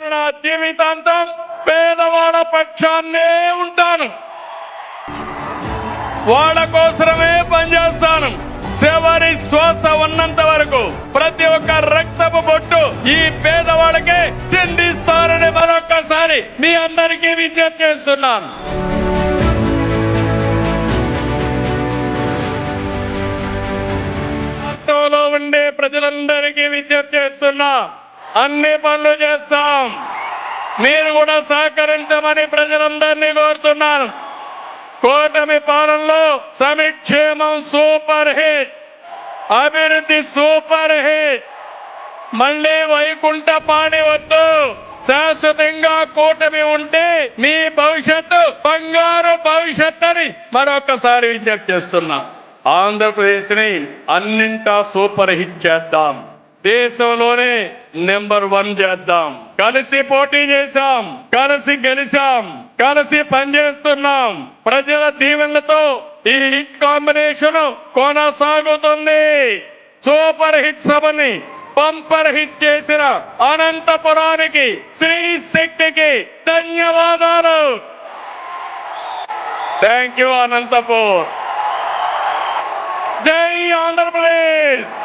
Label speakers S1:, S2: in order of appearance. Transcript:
S1: నేను నా జీవితాంతం పేదవాళ్ళ పక్షాన్నే ఉంటాను. వాళ్ళ కోసమే పనిచేస్తాను. చివరి శ్వాస ఉన్నంత వరకు ప్రతి ఒక్క రక్తపు బొట్టు ఈ పేదవాళ్ళకే చెందిస్తారని మరొక్కసారి మీ అందరికీ విజ్ఞప్తి చేస్తున్నాను. రాష్ట్రంలో ఉండే ప్రజలందరికీ విజ్ఞప్తి చేస్తున్నా, అన్ని పనులు చేస్తాం. మీరు కూడా సహకరించమని ప్రజలందరినీ కోరుతున్నాను. కూటమి పాలనలో సంక్షేమం సూపర్ హిట్, అభివృద్ధి సూపర్ హిట్. మళ్ళీ వైకుంఠ పాడి వద్దు. శాశ్వతంగా కూటమి ఉంటే మీ భవిష్యత్తు బంగారు భవిష్యత్తు అని మరొకసారి విజ్ఞప్తి చేస్తున్నా. ఆంధ్రప్రదేశ్ ని అన్నింటా సూపర్ హిట్ చేద్దాం. దేశంలోనే నెంబర్ 1 చేద్దాం. కలిసి పోటీ చేశాం, కలిసి గెలిచాం, కలిసి పనిచేస్తున్నాం. ప్రజల దీవెనలతో ఈ హిట్ కాంబినేషన్ కొనసాగుతుంది. సూపర్ హిట్ సభని బంపర్ హిట్ చేసిన అనంతపురానికి, శ్రీ శక్తికి ధన్యవాదాలు. Thank you Anantapur. జై ఆంధ్రప్రదేశ్.